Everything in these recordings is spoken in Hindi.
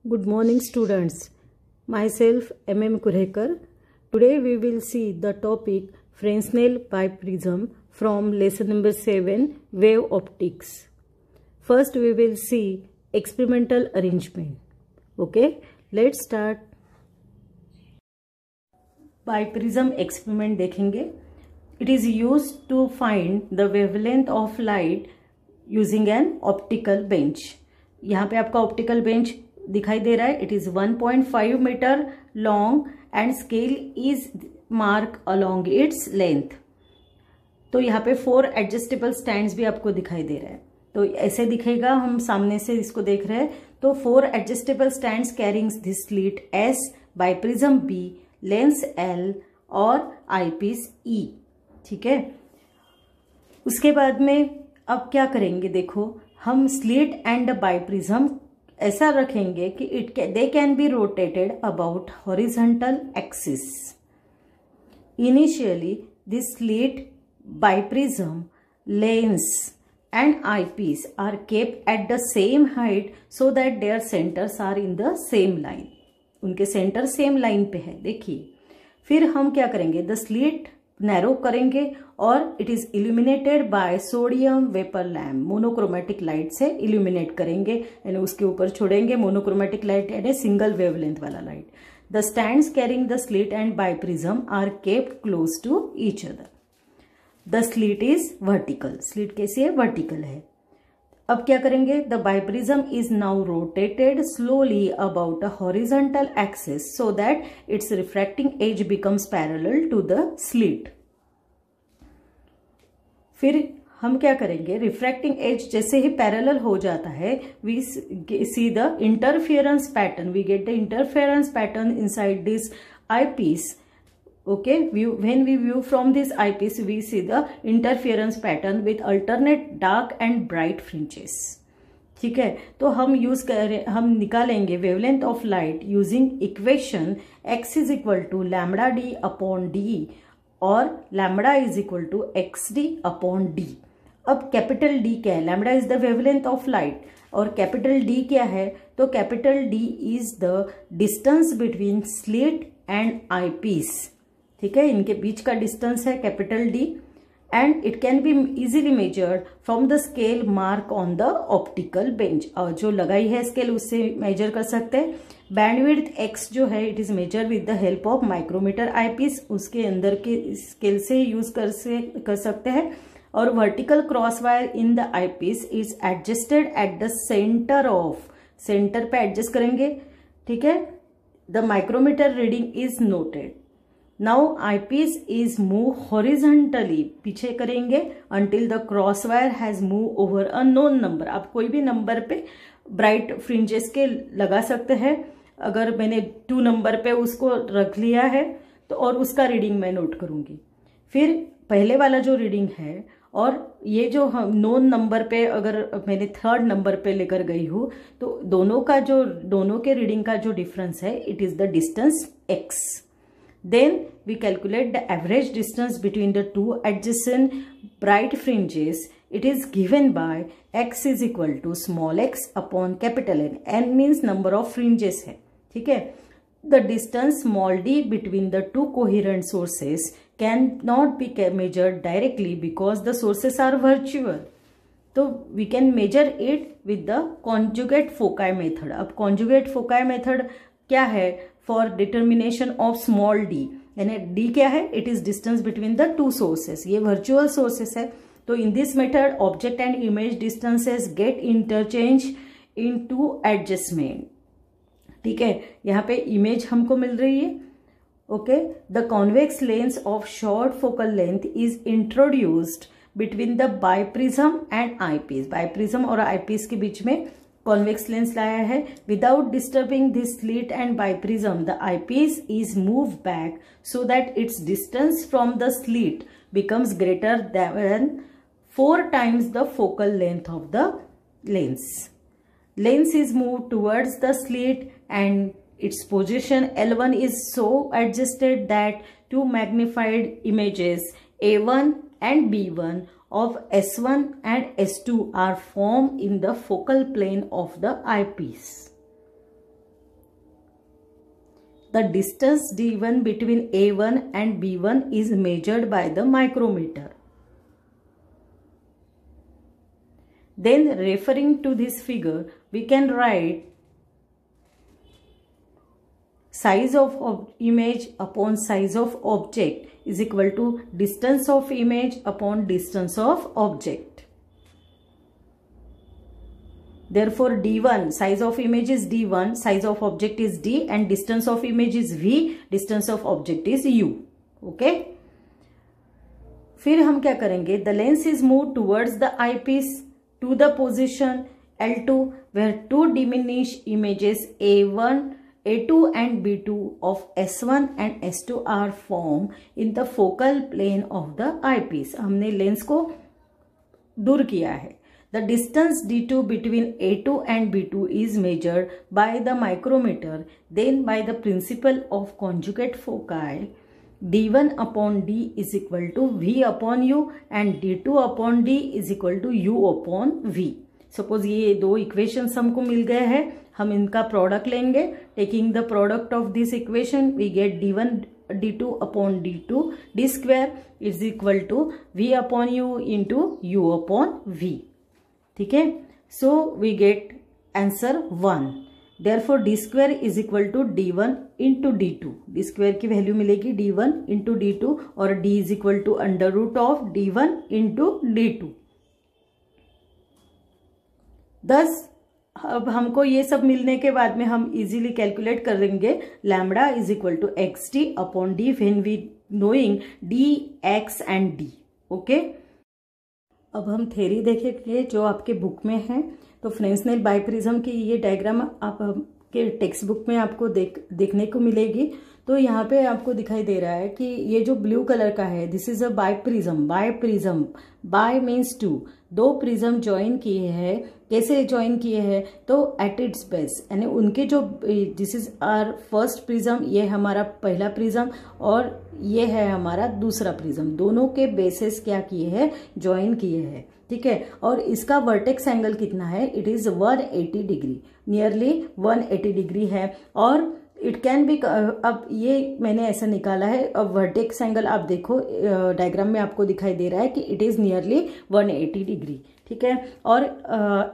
Good morning students. Myself MM Kurhekar. Today we will see the topic Fresnel biprism from lesson number 7 wave optics. First we will see experimental arrangement. Okay, let's start. Biprism experiment देखेंगे. It is used to find the wavelength of light using an optical bench. यहाँ पे आपका ऑप्टिकल बेंच दिखाई दे रहा है. It is 1.5 metre long and scale is mark along its length. तो यहाँ पे 4 एडजस्टेबल स्टैंड्स भी आपको दिखाई दे रहा है. तो ऐसे दिखेगा, हम सामने से इसको देख रहे हैं. तो 4 adjustable stands carrying this slit S, biprism B, lens L और आईपीस E. ठीक है. उसके बाद में अब क्या करेंगे, देखो हम स्लिट एंड बाइप्रिज्म ऐसा रखेंगे कि they can be rotated about horizontal axis. Initially this slit, biprism, lens and eyepiece are kept at the same height so that their centres are in the same line. उनके सेंटर सेम लाइन पे है. देखिए फिर हम क्या करेंगे, द स्लिट नैरो करेंगे और it is illuminated by sodium vapour lamp. Monochromatic light से इल्यूमिनेट करेंगे यानी उसके ऊपर छोड़ेंगे मोनोक्रोमेटिक लाइट यानी सिंगल वेवलेंथ वाला light. The stands carrying the slit and biprism are kept close to each other. The slit is vertical. Slit कैसी है, वर्टिकल है. अब क्या करेंगे, the biprism is now rotated slowly about a horizontal axis so that its refracting edge becomes parallel to the slit. फिर हम क्या करेंगे, रिफ्रैक्टिंग एज जैसे ही पैरेलल हो जाता है, we see the interference pattern. We get the interference pattern inside this eyepiece. Okay, when we view from this eyepiece, we see the interference pattern with alternate dark and bright fringes. ठीक है. तो हम निकालेंगे wavelength of light using equation x is equal to lambda d upon d और lambda is equal to x d upon d. अब कैपिटल डी क्या है, lambda is the wavelength of light और कैपिटल डी क्या है, तो capital D is the distance between slit and eyepiece. ठीक है, इनके बीच का डिस्टेंस है capital D and it can be easily measured from the scale mark on the optical bench. और जो लगाई है स्केल उससे मेजर कर सकते हैं. बैंडविड्थ एक्स जो है it is measure with the help of micrometer eyepiece. उसके अंदर के स्केल से यूज कर सकते हैं. और vertical cross wire in the eyepiece is adjusted at the centre of, centre पे एडजस्ट करेंगे. ठीक है. The micrometer reading is noted. Now eyepiece is move horizontally, पीछे करेंगे until the cross wire has moved over a known number. आप कोई भी नंबर पे ब्राइट फ्रिंजेस के लगा सकते हैं. अगर मैंने 2 नंबर पे उसको रख लिया है तो और उसका रीडिंग मैं नोट करूंगी. फिर पहले वाला जो रीडिंग है और ये जो नोन नंबर पे अगर मैंने 3rd नंबर पे लेकर गई हूँ तो दोनों के रीडिंग का जो डिफरेंस है it is the distance x. Then we calculate the average distance between the two adjacent bright fringes. It is given by x is equal to small x upon capital N. N means number of fringes है. ठीक है. The distance small d between the two coherent sources cannot be measured directly because the sources are virtual. तो we can measure it with the conjugate foci method. अब conjugate foci method क्या है, for determination of small D. यानी डी क्या है, it is distance between the 2 sources. ये वर्चुअल सोर्सेस है. तो in this method object and image distances get interchange in to adjustment. ठीक है. यहाँ पे इमेज हमको मिल रही है. Okay. The convex lens of short focal length is introduced between the biprism and eyepiece. Biprism और आईपीस के बीच में कॉन्वेक्स लेंस लाया है. Without disturbing this slit and biprism the eyepiece is move back so that it's distance from the slit becomes greater than 4 times the focal length of the lens. Lens is moved towards the slit and its position L1 is so adjusted that 2 magnified images A1 and B1 of S1 and S2 are formed in the focal plane of the eyepiece. The distance d1 between A1 and B1 is measured by the micrometer. Then referring to this figure, we can write size of image upon size of object is equal to distance of image upon distance of object. Therefore, D1, size of image is D1, size of object is D, and distance of image is V, distance of object is U. Okay? फिर हम क्या करेंगे? The lens is moved towards the eyepiece to the position L2 where two diminished images A2 and B2 of S1 and S2 are formed in the focal plane of the eyepiece. हमने लेंस को दूर किया है. The distance D2 between A2 and B2 is measured by the micrometer, then by the principle of conjugate foci. D1 upon D is equal to V upon U and D2 upon D is equal to U upon V. Suppose ये दो equations हमको मिल गए हैं, हम इनका प्रोडक्ट लेंगे. Taking the product of this equation, we get D1 D2 upon D2 D square is equal to V upon U into U upon V. ठीक है. So we get answer 1. Therefore D square is equal to D1 into D2. D square की वैल्यू मिलेगी D1 इंटू D2 और D is equal to under root of D1 into D2. thus अब हमको ये सब मिलने के बाद में हम इजीली कैलकुलेट करेंगे lambda is equal to XD upon D when we knowing D, X and D. Okay. अब हम थ्योरी देखेंगे जो आपके बुक में है. तो फ्रेंसनेल बाइप्रिज्म की ये डायग्राम आपके टेक्स्ट बुक में आपको देखने को मिलेगी. तो यहाँ पे आपको दिखाई दे रहा है कि ये जो ब्लू कलर का है, this is a biprism. Bi means two. दो प्रिज्म ज्वाइन किए हैं. कैसे ज्वाइन किए हैं? तो एट इट्स बेस, यानी उनके जो this is our first prism, ये हमारा पहला प्रिज्म और ये है हमारा दूसरा प्रिज्म. दोनों के बेसिस क्या किए हैं? ज्वाइन किए हैं. ठीक है. और इसका वर्टेक्स एंगल कितना है? It is 180 degree, nearly 180 degree है. और इट कैन बी, अब ये मैंने ऐसा निकाला है. अब वर्टेक्स एंगल आप देखो डायग्राम में आपको दिखाई दे रहा है कि इट इज नियरली 180 डिग्री. ठीक है. और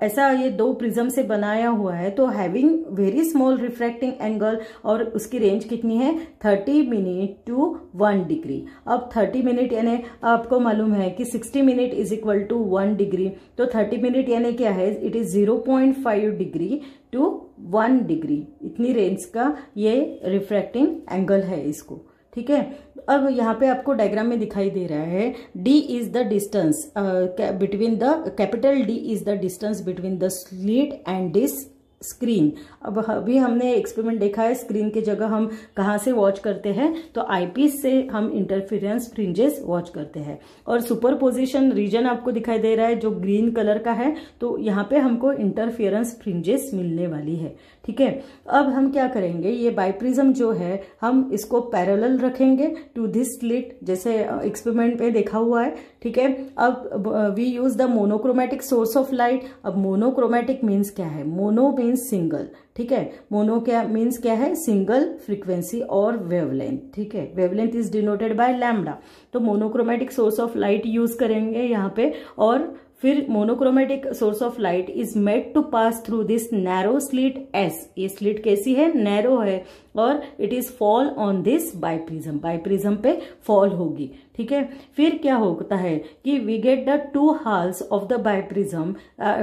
ऐसा ये दो प्रिज्म से बनाया हुआ है. तो having very small refracting angle, और उसकी रेंज कितनी है? 30 मिनट टू 1 डिग्री. अब 30 मिनट यानी आपको मालूम है कि 60 minute is equal to 1 degree. तो 30 मिनट यानी क्या है? It is 0.5 degree to 1 degree. इतनी रेंज का ये रिफ्रैक्टिंग एंगल है इसको. ठीक है. अब यहाँ पे आपको डायग्राम में दिखाई दे रहा है D is the distance between the capital D is the distance between the slit and this screen. अब अभी हमने एक्सपेरिमेंट देखा है स्क्रीन की जगह हम कहाँ से वॉच करते हैं? तो आईपीस से हम इंटरफेरेंस फ्रिंजेस वॉच करते हैं. और सुपरपोजिशन रीजन आपको दिखाई दे रहा है जो ग्रीन कलर का है. तो यहाँ पे हमको इंटरफेरेंस फ्रिंजेस मिलने वाली है. ठीक है. अब हम क्या करेंगे? ये बाइप्रिज्म जो है हम इसको पैरेलल रखेंगे टू दिस स्लिट, जैसे एक्सपेरिमेंट में देखा हुआ है. ठीक है. अब we use the monochromatic source of light. अब मोनोक्रोमेटिक मीन्स क्या है? Mono means single. ठीक है. मोनो क्या मीन्स क्या है? सिंगल फ्रीक्वेंसी और वेवलेंथ. ठीक है. Wavelength is denoted by lambda. तो monochromatic source of light use करेंगे यहाँ पे. और फिर monochromatic source of light is made to pass through this narrow slit S. ये स्लिट कैसी है? नैरो है. और it is fall on this biprism पे फॉल होगी. ठीक है. फिर क्या होता है कि we get the 2 halves of the biprism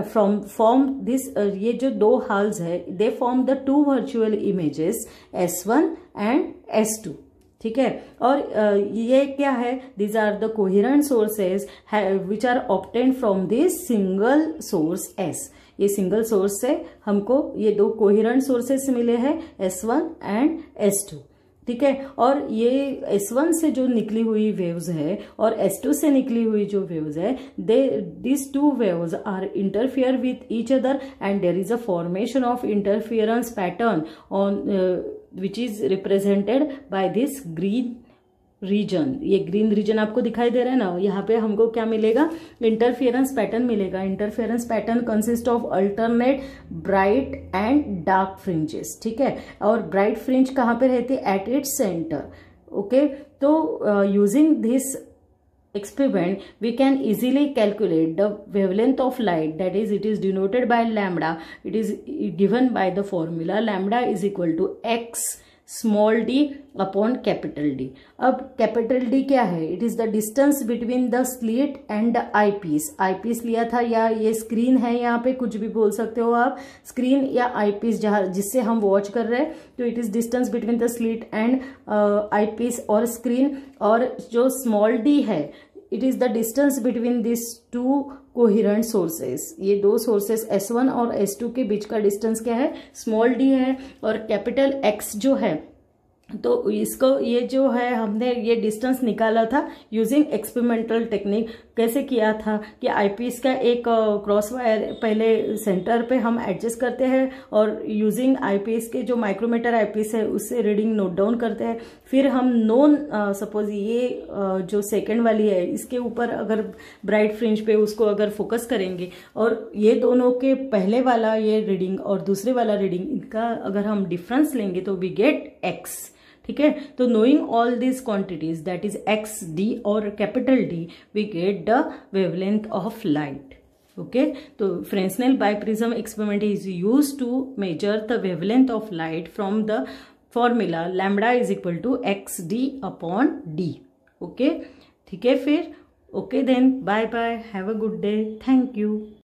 from this. ये जो 2 हाल्स है they form the 2 virtual images S1 and S2. ठीक है. और ये क्या है? These are the coherent sources which are obtained from this single source S. ये सिंगल सोर्स से हमको ये 2 कोहेरेंट सोर्सेस मिले हैं S1 एंड S2. ठीक है. और ये S1 से जो निकली हुई वेव्स है और S2 से निकली हुई जो वेव्स है, these 2 waves are interfere with each other and there is a formation of interference pattern on which is represented by this green region, ये ग्रीन रीजन आपको दिखाई दे रहा है ना, यहाँ पे हमको क्या मिलेगा, इंटरफियरेंस पैटर्न मिलेगा। Interference pattern consist of alternate bright and dark fringes, ठीक है। और ब्राइट फ्रिंज कहाँ पे रहती है, एट इट्स सेंटर, ओके। तो using this experiment we can easily calculate the wavelength of light, that is it is denoted by lambda. It is given by the formula lambda is equal to x small d upon capital D. अब कैपिटल D क्या है, it is the distance between the slit and the eyepiece. Eyepiece लिया था या ये स्क्रीन है, यहाँ पे कुछ भी बोल सकते हो आप, स्क्रीन या आई पीस जहाँ जिससे हम वॉच कर रहे हैं, तो it is distance between the slit and eyepiece और स्क्रीन। और जो स्मॉल d है, it is the distance between this two coherent sources. ये दो सोर्सेस S1 और S2 के बीच का डिस्टेंस क्या है, स्मॉल d है। और कैपिटल X जो है, तो इसको ये जो है हमने ये डिस्टेंस निकाला था यूजिंग एक्सपेरिमेंटल टेक्निक। कैसे किया था कि आईपीस का एक क्रॉस वायर पहले सेंटर पे हम एडजस्ट करते हैं और यूजिंग आईपीस के जो माइक्रोमीटर आईपीस है उससे रीडिंग नोट डाउन करते हैं। फिर हम नॉन सपोज ये जो सेकंड वाली है इसके ऊपर अगर ब्राइट फ्रिंज पे उसको अगर फोकस करेंगे और ये दोनों के पहले वाला ये रीडिंग और दूसरे वाला रीडिंग, इनका अगर हम डिफरेंस लेंगे तो वी गेट एक्स, ठीक है। तो knowing all this quantities that is x d और capital D, we get the wavelength of light, okay. तो Fresnel biprism experiment is used to measure the wavelength of light from the formula lambda is equal to x d upon d, okay, ठीक है। फिर okay then, bye bye, have a good day, thank you.